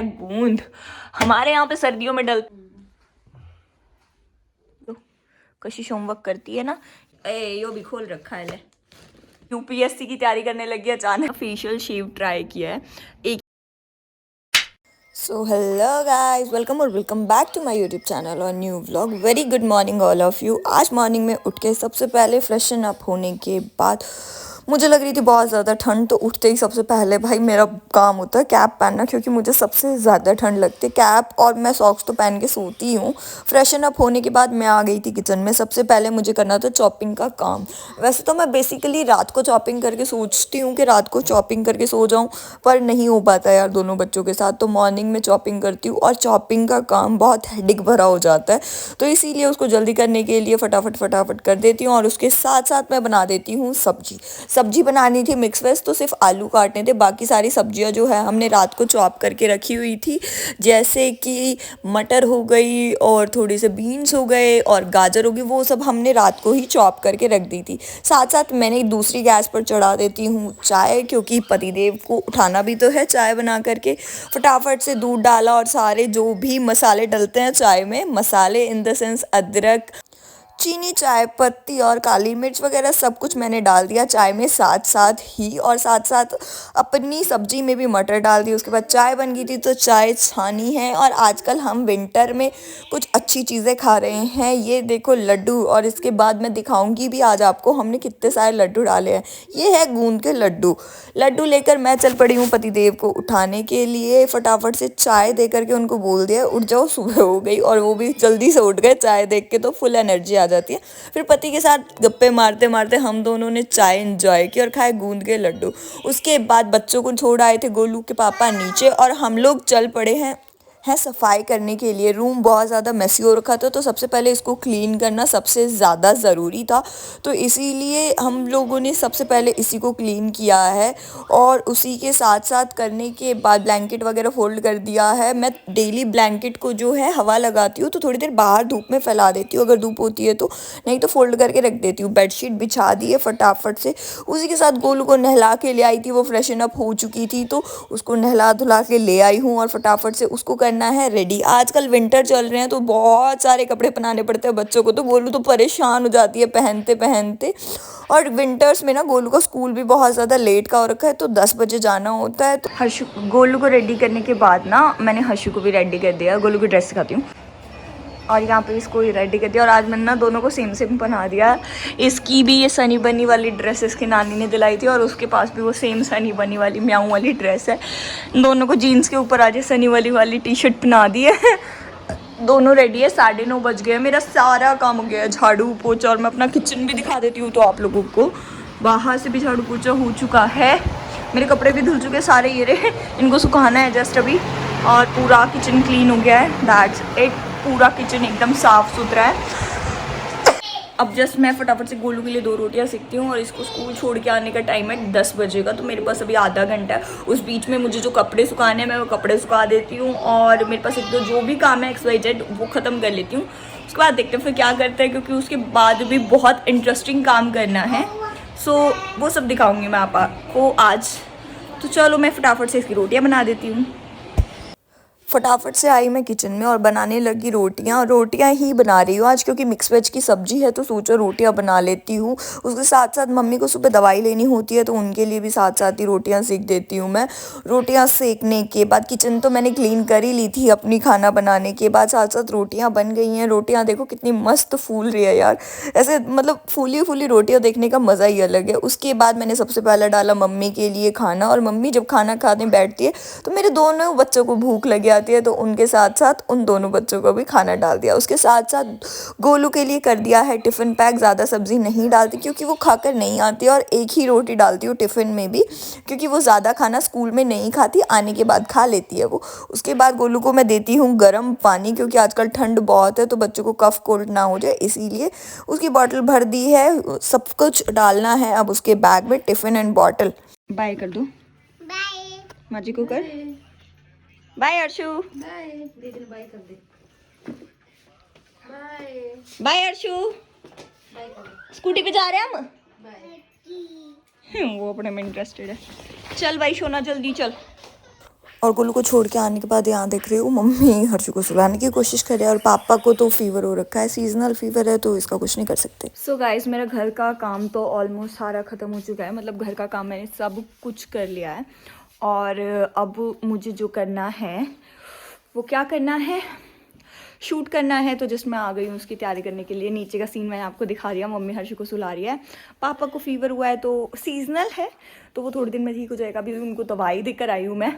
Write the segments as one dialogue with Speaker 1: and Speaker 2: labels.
Speaker 1: बूंद हमारे यहाँ पे सर्दियों में डल कशिश होमवर्क करती है ना। यो भी खोल रखा है। ले यूपीएससी की तैयारी करने लगी अचानक। फेशियल शेव ट्राई किया है एक। So hello guys, welcome back to my YouTube channel और new vlog. Very good morning all of you. आज मॉर्निंग में उठ के सबसे पहले फ्रेशन अप होने के बाद मुझे लग रही थी बहुत ज़्यादा ठंड, तो उठते ही सबसे पहले भाई मेरा काम होता है कैप पहनना, क्योंकि मुझे सबसे ज़्यादा ठंड लगती है। कैप और मैं सॉक्स तो पहन के सोती हूँ। फ्रेशन अप होने के बाद मैं आ गई थी किचन में। सबसे पहले मुझे करना था चॉपिंग का काम। वैसे तो मैं बेसिकली रात को चॉपिंग करके सोचती हूँ कि रात को चॉपिंग करके सो जाऊँ, पर नहीं हो पाता यार दोनों बच्चों के साथ। तो मॉर्निंग में चॉपिंग करती हूँ और चॉपिंग का काम बहुत हेडिक भरा हो जाता है, तो इसीलिए उसको जल्दी करने के लिए फटाफट कर देती हूँ। और उसके साथ साथ मैं बना देती हूँ सब्जी बनानी थी मिक्स वेज, तो सिर्फ आलू काटने थे। बाकी सारी सब्जियां जो है हमने रात को चॉप करके रखी हुई थी, जैसे कि मटर हो गई और थोड़े से बीन्स हो गए और गाजर हो गई, वो सब हमने रात को ही चॉप करके रख दी थी। साथ साथ मैंने दूसरी गैस पर चढ़ा देती हूँ चाय, क्योंकि पतिदेव को उठाना भी तो है। चाय बना करके फटाफट से दूध डाला और सारे जो भी मसाले डलते हैं चाय में, मसाले इन द सेंस अदरक, चीनी, चाय पत्ती और काली मिर्च वगैरह सब कुछ मैंने डाल दिया चाय में साथ साथ ही। और साथ साथ अपनी सब्जी में भी मटर डाल दी। उसके बाद चाय बन गई थी, तो चाय छानी है। और आजकल हम विंटर में कुछ अच्छी चीज़ें खा रहे हैं। ये देखो लड्डू, और इसके बाद मैं दिखाऊंगी भी आज आपको हमने कितने सारे लड्डू डाले हैं। ये है गूंद के लड्डू लेकर मैं चल पड़ी हूँ पतिदेव को उठाने के लिए। फटाफट से चाय दे करके उनको बोल दिया उठ जाओ, सुबह हो गई, और वो भी जल्दी से उठ गए। चाय देख के तो फुल एनर्जी आ जाती है। फिर पति के साथ गप्पे मारते मारते हम दोनों ने चाय एंजॉय की और खाए गूंद के लड्डू। उसके बाद बच्चों को छोड़ आए थे गोलू के पापा नीचे, और हम लोग चल पड़े हैं सफाई करने के लिए। रूम बहुत ज़्यादा मेसी हो रखा था, तो सबसे पहले इसको क्लीन करना सबसे ज़्यादा ज़रूरी था, तो इसीलिए हम लोगों ने सबसे पहले इसी को क्लीन किया है। और उसी के साथ साथ करने के बाद ब्लैंकेट वगैरह फोल्ड कर दिया है। मैं डेली ब्लैंकेट को जो है हवा लगाती हूँ, तो थोड़ी देर बाहर धूप में फैला देती हूँ अगर धूप होती है तो, नहीं तो फोल्ड करके रख देती हूँ। बेडशीट बिछा दी है फटाफट से। उसी के साथ गोलू को नहला के ले आई थी, वो फ्रेशन अप हो चुकी थी, तो उसको नहला धुला के ले आई हूँ और फटाफट से उसको करना है रेडी। आजकल विंटर चल रहे हैं, तो बहुत सारे कपड़े पहनाने पड़ते हैं बच्चों को, तो गोलू तो परेशान हो जाती है पहनते पहनते। और विंटर्स में ना गोलू का स्कूल भी बहुत ज़्यादा लेट का हो रखा है, तो 10 बजे जाना होता है। तो हर्षु गोलू को रेडी करने के बाद ना मैंने हर्षु को भी रेडी कर दिया। गोलू की ड्रेस दिखाती हूँ, और यहाँ पे इसको ही रेडी कर दिया। और आज मैंने ना दोनों को सेम सेम पहना दिया। इसकी भी ये सनी बनी वाली ड्रेस इसकी नानी ने दिलाई थी, और उसके पास भी वो सेम सनी बनी वाली म्याऊं वाली ड्रेस है। दोनों को जीन्स के ऊपर आज सनी वाली टी शर्ट पहना दी है। दोनों रेडी है। 9:30 बज गए। मेरा सारा काम हो गया है, झाड़ू पोछा, और मैं अपना किचन भी दिखा देती हूँ तो आप लोगों को। बाहर से भी झाड़ू पोछा हो चुका है। मेरे कपड़े भी धुल चुके सारे, ये रहे, इनको सुखाना है जस्ट अभी। और पूरा किचन क्लीन हो गया है। That's it. पूरा किचन एकदम साफ सुथरा है। अब जस्ट मैं फटाफट से गोलू के लिए 2 रोटियां सेकती हूँ, और इसको स्कूल छोड़ के आने का टाइम है 10 बजे का, तो मेरे पास अभी आधा घंटा है। उस बीच में मुझे जो कपड़े सुखाने हैं मैं वो कपड़े सुखा देती हूँ, और मेरे पास एक तो जो भी काम है XYZ वो ख़त्म कर लेती हूँ। उसके बाद देखते हैं फिर क्या करते हैं, क्योंकि उसके बाद भी बहुत इंटरेस्टिंग काम करना है। सो वो सब दिखाऊँगी मैं आपको आज। तो चलो मैं फटाफट से इसकी रोटियाँ बना देती हूँ। फटाफट से आई मैं किचन में और बनाने लगी रोटियां ही बना रही हूँ आज, क्योंकि मिक्स वेज की सब्जी है, तो सोचो रोटियां बना लेती हूँ। उसके साथ साथ मम्मी को सुबह दवाई लेनी होती है, तो उनके लिए भी साथ साथ ही रोटियां सेक देती हूँ मैं। रोटियां सेकने के बाद किचन तो मैंने क्लीन कर ही ली थी अपनी खाना बनाने के बाद। साथ साथ रोटियाँ बन गई हैं। रोटियाँ देखो कितनी मस्त फूल रही है यार, ऐसे मतलब फूली फूली रोटियाँ देखने का मज़ा ही अलग है। उसके बाद मैंने सबसे पहले डाला मम्मी के लिए खाना, और मम्मी जब खाना खाने बैठती है तो मेरे दोनों बच्चों को भूख लग जाती है, तो उनके साथ साथ उन दोनों बच्चों को भी खाना डाल दिया। उसके साथ साथ गोलू के लिए कर दिया है टिफ़िन पैक। ज़्यादा सब्ज़ी नहीं डालती, क्योंकि वो खाकर नहीं आती, और एक ही रोटी डालती हूँ टिफ़िन में भी, क्योंकि वो ज़्यादा खाना स्कूल में नहीं खाती, आने के बाद खा लेती है वो। उसके बाद गोलू को मैं देती हूँ गर्म पानी, क्योंकि आजकल ठंड बहुत है, तो बच्चों को कफ कोल्ड ना हो जाए, इसीलिए उसकी बॉटल भर दी है। सब कुछ डालना है अब उसके बैग में, टिफ़िन एंड बॉटल। बाय कर दो, बाय माजी को कर बाय। अर्शु बाय, दीदी ने बाय कर दे। बाय बाय अर्शु, बाय कर। स्कूटी पे जा रहे हैं हम, बाय। वो अपने में इंटरेस्टेड है। चल भाई सोना जल्दी चल। और गोलू को छोड़ के आने के बाद यहाँ देख रही हूँ मम्मी हर्षु को सुलाने की कोशिश कर रही है और पापा को तो फीवर हो रखा है, सीजनल फीवर है तो इसका कुछ नहीं कर सकते। सो गाइस मेरा घर का काम तो ऑलमोस्ट सारा ख़त्म हो चुका है, मतलब घर का काम मैंने सब कुछ कर लिया है और अब मुझे जो करना है वो क्या करना है, शूट करना है। तो जस्ट मैं आ गई हूँ उसकी तैयारी करने के लिए। नीचे का सीन मैंने आपको दिखा दिया, मम्मी हर्षु को सुला रही है, पापा को फीवर हुआ है तो सीजनल है तो वो थोड़े दिन में ठीक हो जाएगा। अभी उनको दवाई देकर आई हूँ मैं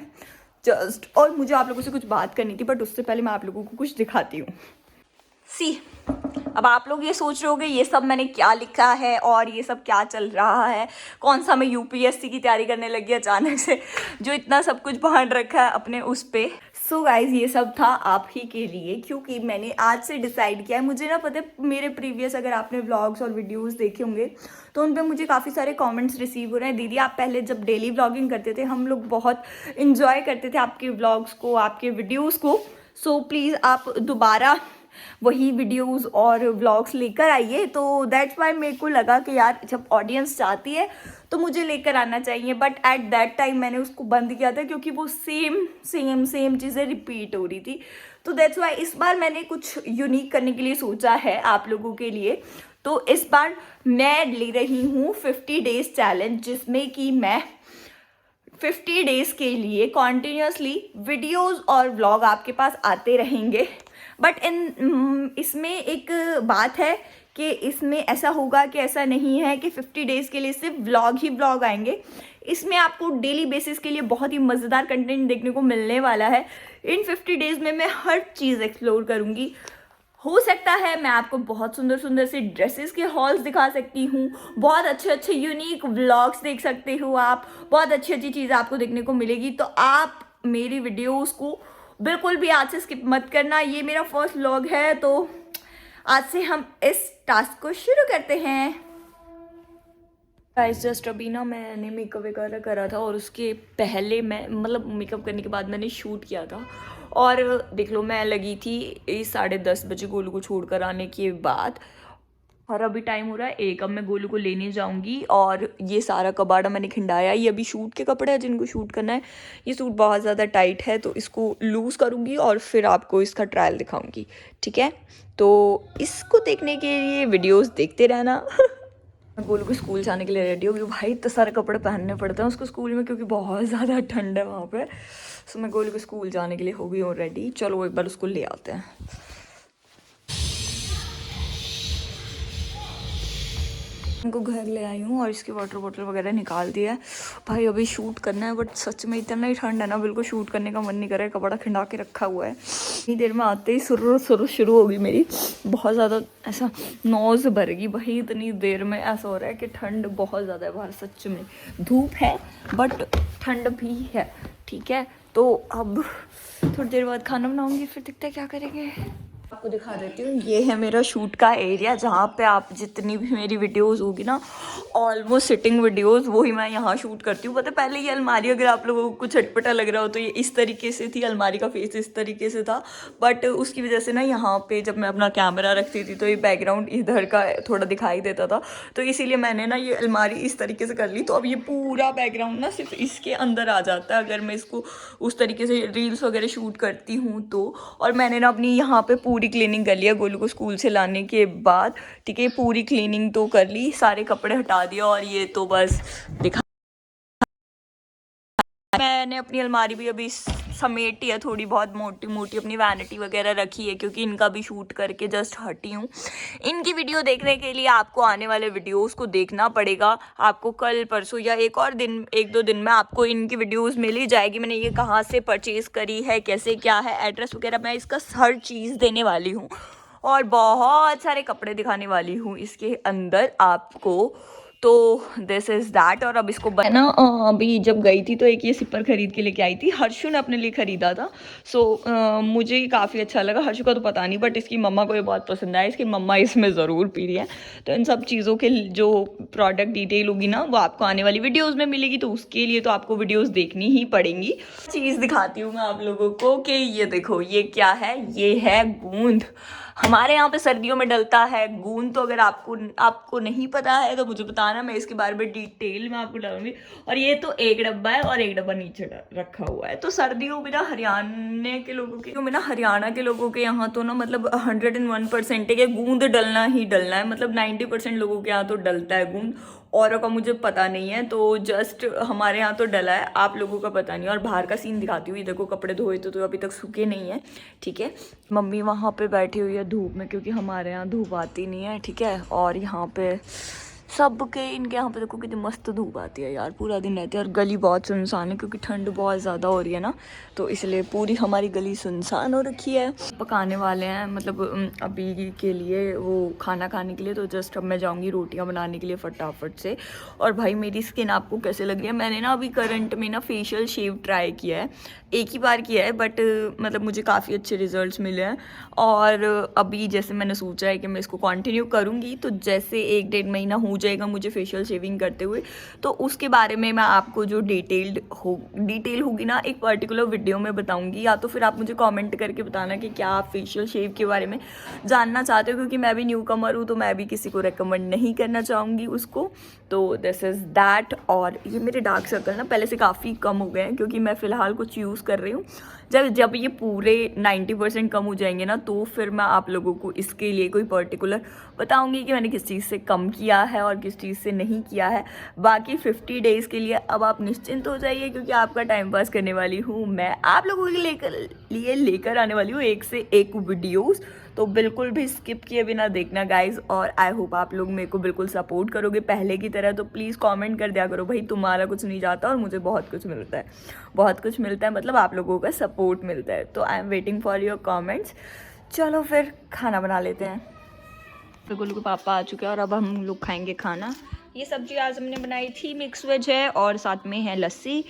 Speaker 1: जस्ट, और मुझे आप लोगों से कुछ बात करनी थी बट उससे पहले मैं आप लोगों को कुछ दिखाती हूँ। सी अब आप लोग ये सोच रहे होंगे ये सब मैंने क्या लिखा है और ये सब क्या चल रहा है, कौन सा मैं यूपीएससी की तैयारी करने लगी अचानक से, जो इतना सब कुछ बांट रखा है अपने उस पे। सो गाइज ये सब था आप ही के लिए, क्योंकि मैंने आज से डिसाइड किया है। मुझे ना पता है मेरे प्रीवियस अगर आपने व्लॉग्स और वीडियोस देखे होंगे तो उन पे मुझे काफ़ी सारे कमेंट्स रिसीव हो रहे हैं, दीदी आप पहले जब डेली व्लॉगिंग करते थे हम लोग बहुत इन्जॉय करते थे आपके व्लॉग्स को, आपके वीडियोज़ को। सो प्लीज़ आप दोबारा वही वीडियोस और व्लॉग्स लेकर आइए। तो दैट्स वाई मेरे को लगा कि यार जब ऑडियंस चाहती है तो मुझे लेकर आना चाहिए, बट एट दैट टाइम मैंने उसको बंद किया था क्योंकि वो सेम चीज़ें रिपीट हो रही थी। तो दैट्स वाई इस बार मैंने कुछ यूनिक करने के लिए सोचा है आप लोगों के लिए। तो इस बार मैं ले रही हूँ 50 डेज चैलेंज, जिसमें कि मैं 50 डेज़ के लिए कॉन्टीन्यूसली वीडियोज़ और व्लॉग आपके पास आते रहेंगे। बट इसमें एक बात है कि इसमें ऐसा होगा कि ऐसा नहीं है कि 50 डेज़ के लिए सिर्फ व्लॉग ही व्लॉग आएंगे। इसमें आपको डेली बेसिस के लिए बहुत ही मज़ेदार कंटेंट देखने को मिलने वाला है। इन 50 डेज़ में मैं हर चीज़ एक्सप्लोर करूँगी। हो सकता है मैं आपको बहुत सुंदर सुंदर से ड्रेसेस के हॉल्स दिखा सकती हूँ, बहुत अच्छे यूनिक व्लॉग्स देख सकते हो आप, बहुत अच्छी चीज़ आपको देखने को मिलेगी। तो आप मेरी वीडियोस को बिल्कुल भी आज से स्किप मत करना। ये मेरा फर्स्ट व्लॉग है तो आज से हम इस टास्क को शुरू करते हैं। गाइस जस्ट अभी ना मैंने मेकअप वगैरह करा था और उसके पहले मैं मतलब मेकअप करने के बाद मैंने शूट किया था और देख लो मैं लगी थी 10:30 बजे गोलू को छोड़कर आने के बाद, और अभी टाइम हो रहा है 1। अब मैं गोलू को लेने जाऊंगी और ये सारा कबाड़ा मैंने खिंडाया। ये अभी शूट के कपड़े हैं जिनको शूट करना है। ये सूट बहुत ज़्यादा टाइट है तो इसको लूज़ करूँगी और फिर आपको इसका ट्रायल दिखाऊंगी, ठीक है। तो इसको देखने के लिए वीडियोस देखते रहना। मैं गोलू को स्कूल जाने के लिए रेडी हो गई। भाई इतने सारे कपड़े पहनने पड़ते हैं उसको स्कूल में क्योंकि बहुत ज़्यादा ठंड है वहाँ पे। सो मैं गोलू को स्कूल जाने के लिए हो गई हूँ रेडी। चलो एक बार उसको ले आते हैं। उनको घर ले आई हूँ और इसकी वाटर बॉटल वगैरह निकाल दिया है। भाई अभी शूट करना है बट सच में इतना ही ठंड है ना, बिल्कुल शूट करने का मन नहीं कर रहा है। कपड़ा खिंडा के रखा हुआ है। इतनी देर में आते ही सुर शुरू होगी मेरी, बहुत ज़्यादा ऐसा नोज़ भर गई भाई। इतनी देर में ऐसा हो रहा है कि ठंड बहुत ज़्यादा है बाहर, सच में धूप है बट ठंड भी है, ठीक है। तो अब थोड़ी देर बाद खाना बनाऊँगी, फिर दिखते हैं क्या करेंगे। आपको दिखा देती हूँ, ये है मेरा शूट का एरिया जहाँ पे आप जितनी भी मेरी वीडियोस होगी ना ऑलमोस्ट सिटिंग वीडियोस वही मैं यहाँ शूट करती हूँ। पता है पहले ये अलमारी अगर आप लोगों को कुछ अटपटा लग रहा हो तो ये इस तरीके से थी, अलमारी का फेस इस तरीके से था, बट उसकी वजह से ना यहाँ पे जब मैं अपना कैमरा रखती थी तो ये बैकग्राउंड इधर का थोड़ा दिखाई देता था, तो इसीलिए मैंने ना ये अलमारी इस तरीके से कर ली। तो अब ये पूरा बैकग्राउंड ना सिर्फ इसके अंदर आ जाता है अगर मैं इसको उस तरीके से रील्स वगैरह शूट करती हूँ तो। और मैंने ना अपनी यहाँ पे पूरी क्लीनिंग कर लिया गोलू को स्कूल से लाने के बाद, ठीक है। पूरी क्लीनिंग तो कर ली, सारे कपड़े हटा दिया और ये तो बस दिखा। मैंने अपनी अलमारी भी अभी समेटी है, थोड़ी बहुत मोटी मोटी अपनी वैनिटी वगैरह रखी है क्योंकि इनका भी शूट करके जस्ट हटी हूँ। इनकी वीडियो देखने के लिए आपको आने वाले वीडियोस को देखना पड़ेगा। आपको कल परसों या एक दो दिन में आपको इनकी वीडियोस मिल ही जाएगी। मैंने ये कहाँ से परचेज़ करी है, कैसे क्या है, एड्रेस वगैरह मैं इसका हर चीज़ देने वाली हूँ और बहुत सारे कपड़े दिखाने वाली हूँ इसके अंदर आपको। तो दिस इज़ दैट। और अब इसको ना अभी जब गई थी तो एक ये सिपर खरीद के लेके आई थी, हर्षु ने अपने लिए ख़रीदा था। सो मुझे ये काफ़ी अच्छा लगा। हर्षु का तो पता नहीं बट इसकी मम्मा को ये बहुत पसंद आया, इसकी मम्मा इसमें ज़रूर पी रही है। तो इन सब चीज़ों के जो प्रोडक्ट डिटेल होगी ना वो आपको आने वाली वीडियोज़ में मिलेगी, तो उसके लिए तो आपको वीडियोज़ देखनी ही पड़ेंगी। चीज़ दिखाती हूँ मैं आप लोगों को कि ये देखो ये क्या है, ये है गूंद। हमारे यहाँ पे सर्दियों में डलता है गूंद। तो अगर आपको नहीं पता है तो मुझे पता ना मैं इसके बारे में डिटेल में आपको डालूंगी। और ये तो एक डब्बा है और एक डब्बा नीचे रखा हुआ है। तो सर्दियों में ना हरियाणा के लोगों के यहाँ तो ना मतलब 101% है कि गूंद डलना ही डलना है। मतलब 90% लोगों के यहाँ तो डलता है गूंद, औरों का मुझे पता नहीं है। तो जस्ट हमारे यहाँ तो डला है, आप लोगों का पता नहीं। और बाहर का सीन दिखाती हूँ, ये देखो कपड़े धोए तो अभी तक सूखे नहीं है, ठीक है। मम्मी वहाँ पे बैठी हुई है धूप में, क्योंकि हमारे यहाँ धूप आती नहीं है, ठीक है। और यहाँ पे सबके इनके यहाँ पे देखो कितनी मस्त धूप आती है यार, पूरा दिन रहती है। और गली बहुत सुनसान है क्योंकि ठंड बहुत ज़्यादा हो रही है ना, तो इसलिए पूरी हमारी गली सुनसान हो रखी है। पकाने वाले हैं मतलब अभी के लिए वो खाना खाने के लिए। तो जस्ट अब मैं जाऊँगी रोटियाँ बनाने के लिए फटाफट से। और भाई मेरी स्किन आपको कैसे लग रही है? मैंने ना अभी करंट में ना फेशियल शेव ट्राई किया है, एक ही बार किया है, बट मतलब मुझे काफ़ी अच्छे रिजल्ट्स मिले हैं। और अभी जैसे मैंने सोचा है कि मैं इसको कंटिन्यू करूँगी, तो जैसे 1-1.5 महीना हो जाएगा मुझे फेशियल शेविंग करते हुए, तो उसके बारे में मैं आपको जो डिटेल होगी ना एक पर्टिकुलर वीडियो में बताऊँगी। या तो फिर आप मुझे कॉमेंट करके बताना कि क्या आप फेशियल शेव के बारे में जानना चाहते हो, क्योंकि मैं भी न्यू कमर हूँ, तो मैं भी किसी को रेकमेंड नहीं करना चाहूँगी उसको। तो दिस इज़ दैट। और ये मेरे डार्क सर्कल ना पहले से काफ़ी कम हो गए हैं, क्योंकि मैं फ़िलहाल कुछ यूज़ कर रही हूँ। जब ये पूरे 90% कम हो जाएंगे ना, तो फिर मैं आप लोगों को इसके लिए कोई पर्टिकुलर बताऊंगी कि मैंने किस चीज़ से कम किया है और किस चीज़ से नहीं किया है। बाकी 50 डेज़ के लिए अब आप निश्चिंत हो जाइए, क्योंकि आपका टाइम पास करने वाली हूँ मैं, आप लोगों के लिए लेकर आने वाली हूँ एक से एक वीडियोज़। तो बिल्कुल भी स्किप किए बिना देखना गाइज। और आई होप आप लोग मेरे को बिल्कुल सपोर्ट करोगे पहले की तरह। तो प्लीज़ कमेंट कर दिया करो भाई, तुम्हारा कुछ नहीं जाता और मुझे बहुत कुछ मिलता है, बहुत कुछ मिलता है, मतलब आप लोगों का सपोर्ट मिलता है। तो I am waiting for your comments. चलो फिर खाना बना लेते हैं। तो गोलू के पापा आ चुके हैं और अब हम लोग खाएंगे खाना। ये सब्जी आज हमने बनाई थी, मिक्स वेज है और साथ में है लस्सी।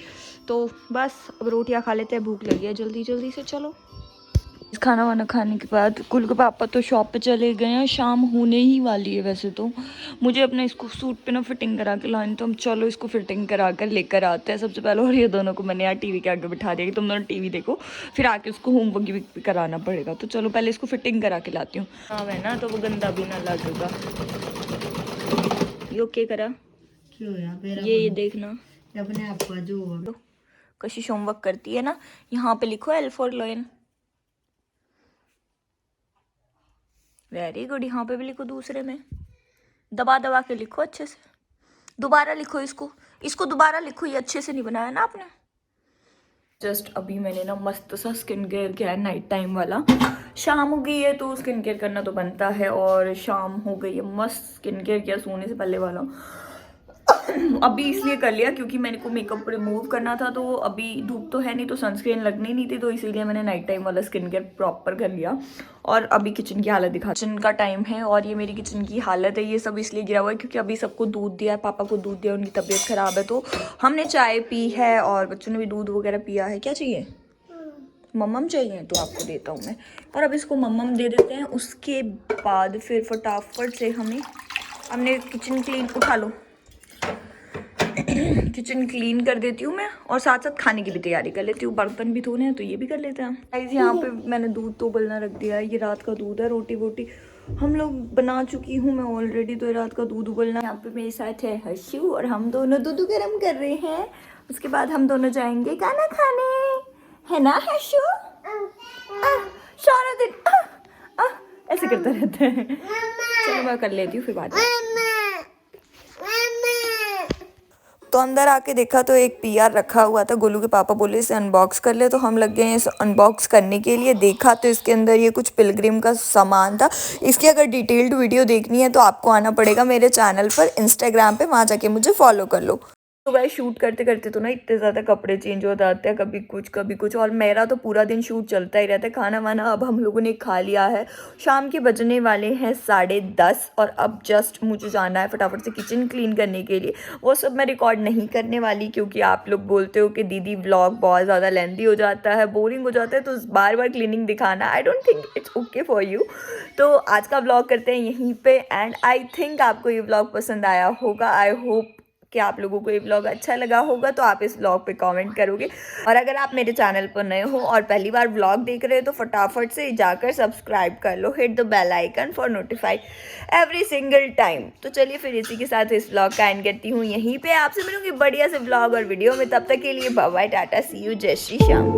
Speaker 1: तो बस अब रोटियां खा लेते हैं, भूख लगी है जल्दी जल्दी से। चलो खाना वाना खाने के बाद कुल के पापा तो शॉप पे चले गए हैं, शाम होने ही वाली है वैसे तो। मुझे अपना इसको सूट पे ना फिटिंग करा के लानी, तो हम चलो इसको फिटिंग करा कर लेकर आते हैं सबसे पहले। और ये दोनों को मैंने यार टीवी के आगे बिठा दिया कि तुम दोनों टीवी देखो, फिर आके उसको होमवर्क भी कराना पड़ेगा। तो चलो पहले इसको फिटिंग करा के लाती हूँ। हाँ है ना, तो वो गंदा भी ना लगेगा। यो क्या करा ये देखना
Speaker 2: अपने आप का जो
Speaker 1: कशिश होमवर्क करती है ना। यहाँ पे लिखो L for lion। Very good. यहाँ पे भी लिखो, दूसरे में दबा दबा के लिखो अच्छे से। दोबारा लिखो इसको दोबारा लिखो, ये अच्छे से नहीं बनाया ना आपने। जस्ट अभी मैंने ना मस्त सा स्किन केयर किया है, नाइट टाइम वाला। शाम हो गई है तो स्किन केयर करना तो बनता है, और शाम हो गई है, मस्त स्किन केयर किया सोने से पहले वाला। अभी इसलिए कर लिया क्योंकि मैंने को मेकअप रिमूव करना था, तो अभी धूप तो है नहीं तो सनस्क्रीन लगनी नहीं थी, तो इसीलिए मैंने नाइट टाइम वाला स्किन केयर प्रॉपर कर लिया। और अभी किचन की हालत दिखा, किचन का टाइम है और ये मेरी किचन की हालत है। ये सब इसलिए गिरा हुआ है क्योंकि अभी सबको दूध दिया है, पापा को दूध दिया, उनकी तबीयत खराब है, तो हमने चाय पी है और बच्चों ने भी दूध वगैरह पिया है। क्या चाहिए? मम्मम चाहिए, तो आपको देता हूँ मैं। और अब इसको मम्मम दे देते हैं, उसके बाद फिर फटाफट से हमने किचन क्लीन, उठा लो किचन क्लीन कर देती हूँ मैं, और साथ साथ खाने की भी तैयारी कर लेती हूँ। बर्तन भी धोने हैं तो ये भी कर लेते हैं गाइस। यहाँ पे मैंने दूध तो उबलना रख दिया है, ये रात का दूध है। रोटी वोटी हम लोग बना चुकी हूँ मैं ऑलरेडी, तो ये रात का दूध उबलना। यहाँ पे मेरे साथ है हर्षू और हम दोनों दूध गर्म कर रहे हैं। उसके बाद हम दोनों जाएंगे खाना खाने, है ना हर्षू? सारा दिन ऐसे करता रहता है। चलो मैं कर लेती हूँ फिर बाद में। तो अंदर आके देखा तो एक पीआर रखा हुआ था, गोलू के पापा बोले इसे अनबॉक्स कर ले, तो हम लग गए हैं इसे अनबॉक्स करने के लिए। देखा तो इसके अंदर ये कुछ पिलग्रिम का सामान था। इसकी अगर डिटेल्ड वीडियो देखनी है तो आपको आना पड़ेगा मेरे चैनल पर, इंस्टाग्राम पे, वहाँ जाके मुझे फॉलो कर लो। तो भाई शूट करते करते तो ना इतने ज़्यादा कपड़े चेंज हो जाते हैं, कभी कुछ, और मेरा तो पूरा दिन शूट चलता ही रहता है। खाना वाना अब हम लोगों ने खा लिया है, शाम के बजने वाले हैं 10:30, और अब जस्ट मुझे जाना है फटाफट से किचन क्लीन करने के लिए। वो सब मैं रिकॉर्ड नहीं करने वाली, क्योंकि आप लोग बोलते हो कि दीदी व्लॉग बहुत ज़्यादा लेंथी हो जाता है, बोरिंग हो जाता है, तो बार बार क्लीनिंग दिखाना I don't think it's okay for you. तो आज का व्लॉग करते हैं यहीं पे, एंड आई थिंक आपको ये व्लॉग पसंद आया होगा। आई होप कि आप लोगों को ये व्लॉग अच्छा लगा होगा, तो आप इस व्लॉग पे कमेंट करोगे। और अगर आप मेरे चैनल पर नए हो और पहली बार व्लॉग देख रहे हो तो फटाफट से जाकर सब्सक्राइब कर लो, hit the bell icon for notify every single time. तो चलिए फिर इसी के साथ इस व्लॉग का एंड करती हूँ यहीं पे। आपसे मिलूंगी बढ़िया से व्लॉग और वीडियो में, तब तक के लिए bye bye, tata, see you, जय श्री श्याम।